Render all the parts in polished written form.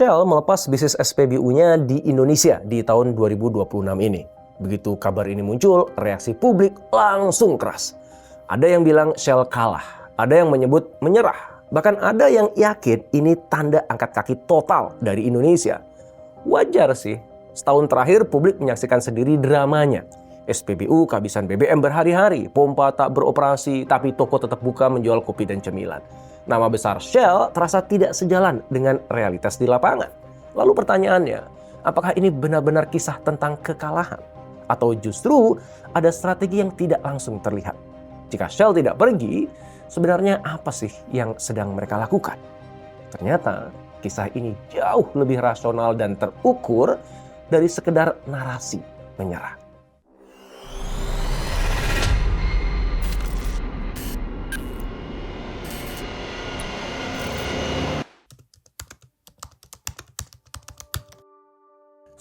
Shell melepas bisnis SPBU-nya di Indonesia di tahun 2026 ini. Begitu kabar ini muncul, reaksi publik langsung keras. Ada yang bilang Shell kalah, ada yang menyebut menyerah. Bahkan ada yang yakin ini tanda angkat kaki total dari Indonesia. Wajar sih, setahun terakhir publik menyaksikan sendiri dramanya. SPBU kehabisan BBM berhari-hari, pompa tak beroperasi, tapi toko tetap buka menjual kopi dan cemilan. Nama besar Shell terasa tidak sejalan dengan realitas di lapangan. Lalu pertanyaannya, apakah ini benar-benar kisah tentang kekalahan? Atau justru ada strategi yang tidak langsung terlihat? Jika Shell tidak pergi, sebenarnya apa sih yang sedang mereka lakukan? Ternyata kisah ini jauh lebih rasional dan terukur dari sekedar narasi menyerah.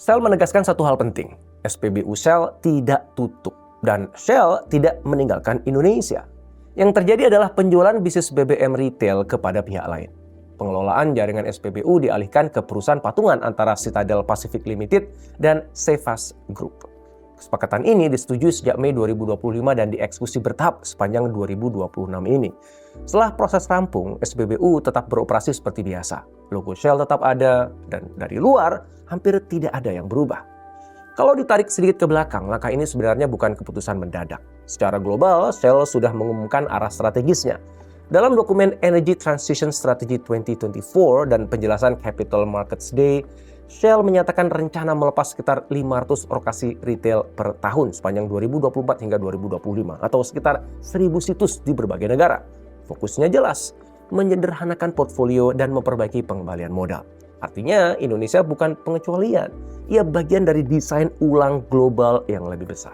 Shell menegaskan satu hal penting, SPBU Shell tidak tutup dan Shell tidak meninggalkan Indonesia. Yang terjadi adalah penjualan bisnis BBM retail kepada pihak lain. Pengelolaan jaringan SPBU dialihkan ke perusahaan patungan antara Citadel Pacific Limited dan Cefas Group. Kesepakatan ini disetujui sejak Mei 2025 dan dieksekusi bertahap sepanjang 2026 ini. Setelah proses rampung, SPBU tetap beroperasi seperti biasa. Logo Shell tetap ada dan dari luar hampir tidak ada yang berubah. Kalau ditarik sedikit ke belakang, langkah ini sebenarnya bukan keputusan mendadak. Secara global, Shell sudah mengumumkan arah strategisnya. Dalam dokumen Energy Transition Strategy 2024 dan penjelasan Capital Markets Day, Shell menyatakan rencana melepas sekitar 500 lokasi retail per tahun sepanjang 2024 hingga 2025 atau sekitar 1.000 situs di berbagai negara. Fokusnya jelas, menyederhanakan portfolio dan memperbaiki pengembalian modal. Artinya Indonesia bukan pengecualian, ia bagian dari desain ulang global yang lebih besar.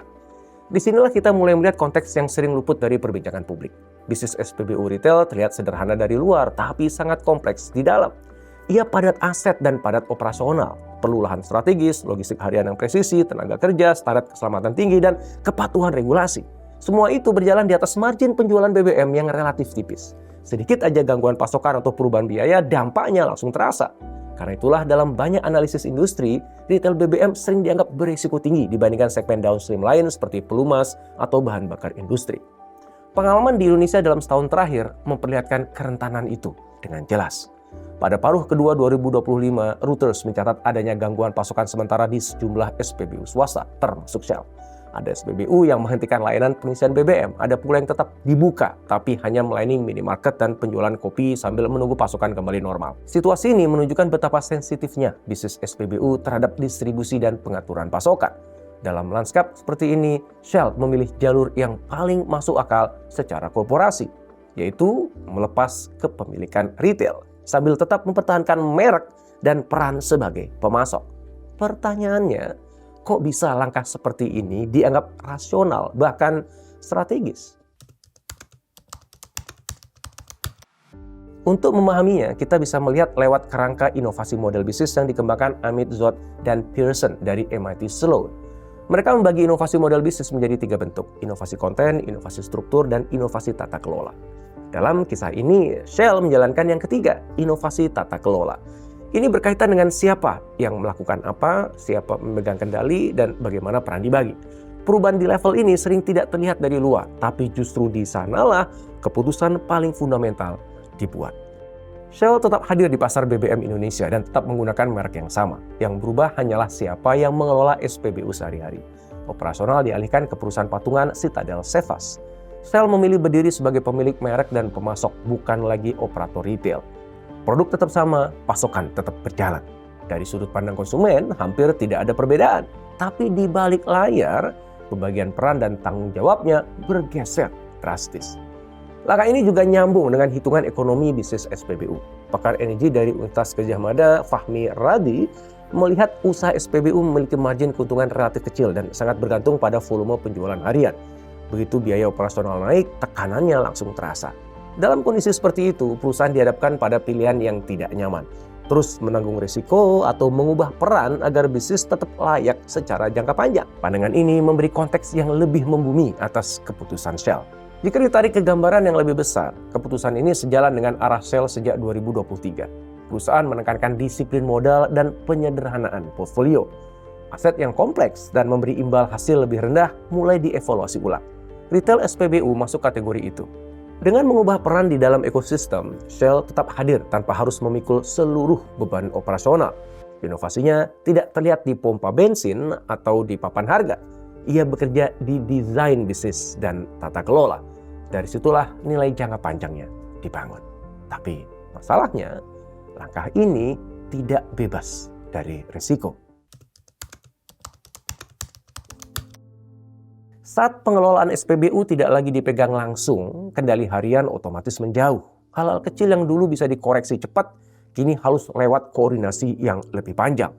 Disinilah kita mulai melihat konteks yang sering luput dari perbincangan publik. Bisnis SPBU retail terlihat sederhana dari luar, tapi sangat kompleks di dalam. Ia padat aset dan padat operasional, perlu lahan strategis, logistik harian yang presisi, tenaga kerja, standar keselamatan tinggi, dan kepatuhan regulasi. Semua itu berjalan di atas margin penjualan BBM yang relatif tipis. Sedikit aja gangguan pasokan atau perubahan biaya, dampaknya langsung terasa. Karena itulah dalam banyak analisis industri, retail BBM sering dianggap berisiko tinggi dibandingkan segmen downstream lain seperti pelumas atau bahan bakar industri. Pengalaman di Indonesia dalam setahun terakhir memperlihatkan kerentanan itu dengan jelas. Pada paruh kedua 2025, Reuters mencatat adanya gangguan pasokan sementara di sejumlah SPBU swasta, termasuk Shell. Ada SPBU yang menghentikan layanan pengisian BBM, ada pula yang tetap dibuka, tapi hanya melayani minimarket dan penjualan kopi sambil menunggu pasokan kembali normal. Situasi ini menunjukkan betapa sensitifnya bisnis SPBU terhadap distribusi dan pengaturan pasokan. Dalam lanskap seperti ini, Shell memilih jalur yang paling masuk akal secara korporasi, yaitu melepas kepemilikan retail, sambil tetap mempertahankan merek dan peran sebagai pemasok. Pertanyaannya, kok bisa langkah seperti ini dianggap rasional, bahkan strategis? Untuk memahaminya, kita bisa melihat lewat kerangka inovasi model bisnis yang dikembangkan Amit Zod dan Pearson dari MIT Sloan. Mereka membagi inovasi model bisnis menjadi 3 bentuk, inovasi konten, inovasi struktur, dan inovasi tata kelola. Dalam kisah ini, Shell menjalankan yang ketiga, inovasi tata kelola. Ini berkaitan dengan siapa yang melakukan apa, siapa memegang kendali, dan bagaimana peran dibagi. Perubahan di level ini sering tidak terlihat dari luar, tapi justru di sanalah keputusan paling fundamental dibuat. Shell tetap hadir di pasar BBM Indonesia dan tetap menggunakan merek yang sama. Yang berubah hanyalah siapa yang mengelola SPBU sehari-hari. Operasional dialihkan ke perusahaan patungan Citadel Cefas. Shell memilih berdiri sebagai pemilik merek dan pemasok, bukan lagi operator retail. Produk tetap sama, pasokan tetap berjalan. Dari sudut pandang konsumen, hampir tidak ada perbedaan. Tapi di balik layar, pembagian peran dan tanggung jawabnya bergeser drastis. Langkah ini juga nyambung dengan hitungan ekonomi bisnis SPBU. Pakar energi dari Universitas Gadjah Mada, Fahmi Radi, melihat usaha SPBU memiliki margin keuntungan relatif kecil dan sangat bergantung pada volume penjualan harian. Begitu biaya operasional naik, tekanannya langsung terasa. Dalam kondisi seperti itu, perusahaan dihadapkan pada pilihan yang tidak nyaman. Terus menanggung risiko atau mengubah peran agar bisnis tetap layak secara jangka panjang. Pandangan ini memberi konteks yang lebih membumi atas keputusan Shell. Jika ditarik ke gambaran yang lebih besar, keputusan ini sejalan dengan arah Shell sejak 2023. Perusahaan menekankan disiplin modal dan penyederhanaan portfolio. Aset yang kompleks dan memberi imbal hasil lebih rendah mulai dievaluasi ulang. Retail SPBU masuk kategori itu. Dengan mengubah peran di dalam ekosistem, Shell tetap hadir tanpa harus memikul seluruh beban operasional. Inovasinya tidak terlihat di pompa bensin atau di papan harga. Ia bekerja di desain bisnis dan tata kelola. Dari situlah nilai jangka panjangnya dibangun. Tapi masalahnya, langkah ini tidak bebas dari risiko. Saat pengelolaan SPBU tidak lagi dipegang langsung, kendali harian otomatis menjauh. Hal-hal kecil yang dulu bisa dikoreksi cepat, kini harus lewat koordinasi yang lebih panjang.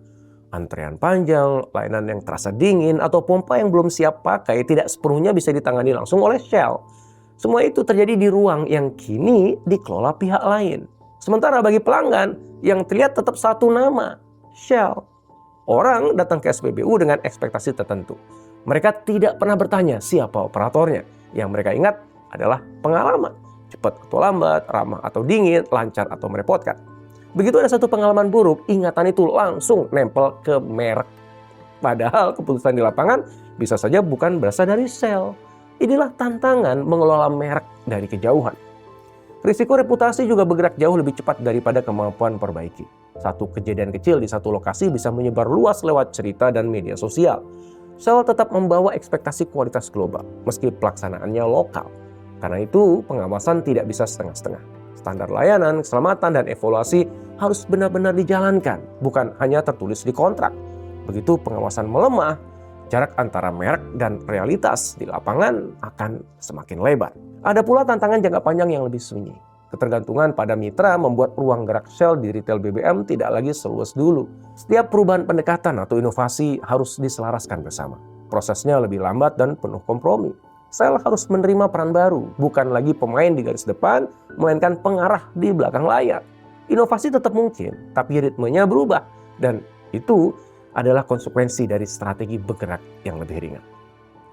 Antrean panjang, layanan yang terasa dingin, atau pompa yang belum siap pakai tidak sepenuhnya bisa ditangani langsung oleh Shell. Semua itu terjadi di ruang yang kini dikelola pihak lain. Sementara bagi pelanggan, yang terlihat tetap satu nama, Shell. Orang datang ke SPBU dengan ekspektasi tertentu. Mereka tidak pernah bertanya siapa operatornya. Yang mereka ingat adalah pengalaman. Cepat atau lambat, ramah atau dingin, lancar atau merepotkan. Begitu ada satu pengalaman buruk, ingatan itu langsung nempel ke merek. Padahal keputusan di lapangan bisa saja bukan berasal dari Shell. Inilah tantangan mengelola merek dari kejauhan. Risiko reputasi juga bergerak jauh lebih cepat daripada kemampuan perbaiki. Satu kejadian kecil di satu lokasi bisa menyebar luas lewat cerita dan media sosial. Shell tetap membawa ekspektasi kualitas global, meski pelaksanaannya lokal. Karena itu, pengawasan tidak bisa setengah-setengah. Standar layanan, keselamatan, dan evaluasi harus benar-benar dijalankan, bukan hanya tertulis di kontrak. Begitu pengawasan melemah, jarak antara merek dan realitas di lapangan akan semakin lebar. Ada pula tantangan jangka panjang yang lebih sunyi. Ketergantungan pada mitra membuat ruang gerak Shell di retail BBM tidak lagi seluas dulu. Setiap perubahan pendekatan atau inovasi harus diselaraskan bersama. Prosesnya lebih lambat dan penuh kompromi. Shell harus menerima peran baru, bukan lagi pemain di garis depan, melainkan pengarah di belakang layar. Inovasi tetap mungkin, tapi ritmenya berubah. Dan itu adalah konsekuensi dari strategi bergerak yang lebih ringan.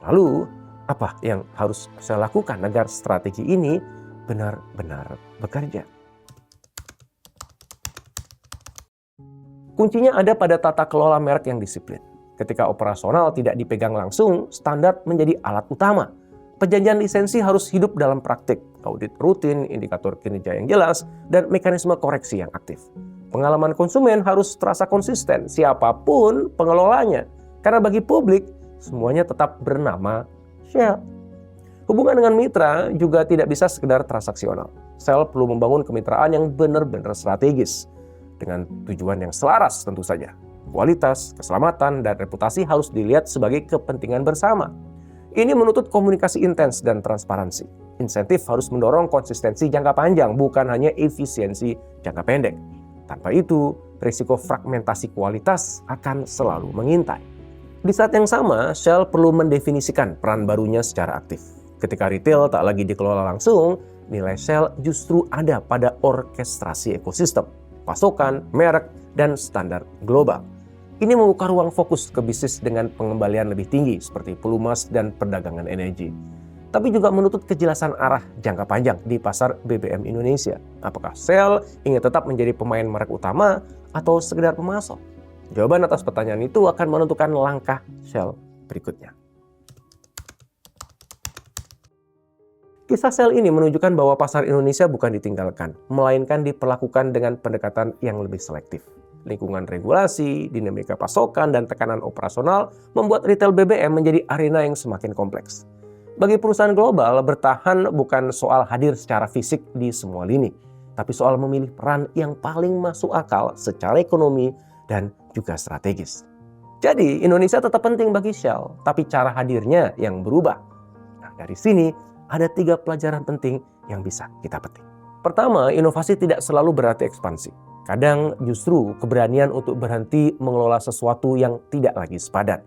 Lalu, apa yang harus saya lakukan agar strategi ini benar-benar bekerja? Kuncinya ada pada tata kelola merek yang disiplin. Ketika operasional tidak dipegang langsung, standar menjadi alat utama. Perjanjian lisensi harus hidup dalam praktik, audit rutin, indikator kinerja yang jelas, dan mekanisme koreksi yang aktif. Pengalaman konsumen harus terasa konsisten, siapapun pengelolanya. Karena bagi publik, semuanya tetap bernama Shell. Hubungan dengan mitra juga tidak bisa sekedar transaksional. Shell perlu membangun kemitraan yang benar-benar strategis. Dengan tujuan yang selaras tentu saja. Kualitas, keselamatan, dan reputasi harus dilihat sebagai kepentingan bersama. Ini menuntut komunikasi intens dan transparansi. Insentif harus mendorong konsistensi jangka panjang, bukan hanya efisiensi jangka pendek. Tanpa itu, risiko fragmentasi kualitas akan selalu mengintai. Di saat yang sama, Shell perlu mendefinisikan peran barunya secara aktif. Ketika retail tak lagi dikelola langsung, nilai Shell justru ada pada orkestrasi ekosistem, pasokan, merek, dan standar global. Ini membuka ruang fokus ke bisnis dengan pengembalian lebih tinggi seperti pelumas dan perdagangan energi. Tapi juga menuntut kejelasan arah jangka panjang di pasar BBM Indonesia. Apakah Shell ingin tetap menjadi pemain merek utama atau sekedar pemasok? Jawaban atas pertanyaan itu akan menentukan langkah Shell berikutnya. Kisah Shell ini menunjukkan bahwa pasar Indonesia bukan ditinggalkan, melainkan diperlakukan dengan pendekatan yang lebih selektif. Lingkungan regulasi, dinamika pasokan, dan tekanan operasional membuat retail BBM menjadi arena yang semakin kompleks. Bagi perusahaan global, bertahan bukan soal hadir secara fisik di semua lini, tapi soal memilih peran yang paling masuk akal secara ekonomi dan juga strategis. Jadi, Indonesia tetap penting bagi Shell, tapi cara hadirnya yang berubah. Nah, dari sini, ada 3 pelajaran penting yang bisa kita petik. Pertama, inovasi tidak selalu berarti ekspansi. Kadang justru keberanian untuk berhenti mengelola sesuatu yang tidak lagi sepadan.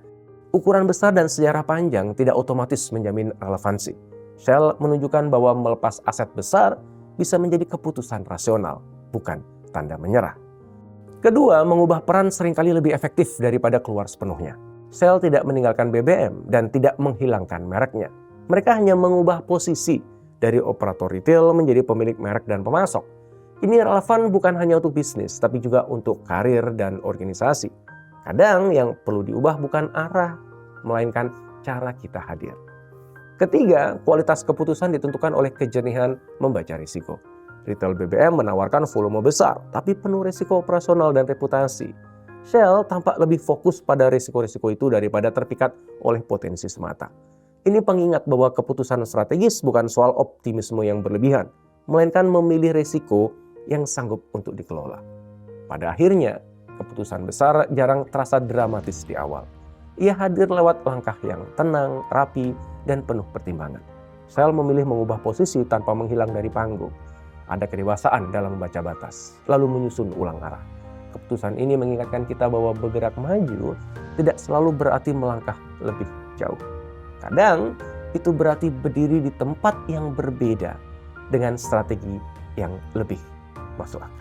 Ukuran besar dan sejarah panjang tidak otomatis menjamin relevansi. Shell menunjukkan bahwa melepas aset besar bisa menjadi keputusan rasional, bukan tanda menyerah. Kedua, mengubah peran seringkali lebih efektif daripada keluar sepenuhnya. Shell tidak meninggalkan BBM dan tidak menghilangkan mereknya. Mereka hanya mengubah posisi dari operator retail menjadi pemilik merek dan pemasok. Ini relevan bukan hanya untuk bisnis, tapi juga untuk karir dan organisasi. Kadang yang perlu diubah bukan arah, melainkan cara kita hadir. Ketiga, kualitas keputusan ditentukan oleh kejernihan membaca risiko. Retail BBM menawarkan volume besar, tapi penuh risiko operasional dan reputasi. Shell tampak lebih fokus pada risiko-risiko itu daripada terpikat oleh potensi semata. Ini pengingat bahwa keputusan strategis bukan soal optimisme yang berlebihan, melainkan memilih risiko yang sanggup untuk dikelola. Pada akhirnya, keputusan besar jarang terasa dramatis di awal. Ia hadir lewat langkah yang tenang, rapi, dan penuh pertimbangan. Shell memilih mengubah posisi tanpa menghilang dari panggung. Ada kedewasaan dalam membaca batas, lalu menyusun ulang arah. Keputusan ini mengingatkan kita bahwa bergerak maju tidak selalu berarti melangkah lebih jauh. Kadang itu berarti berdiri di tempat yang berbeda dengan strategi yang lebih masuk akal.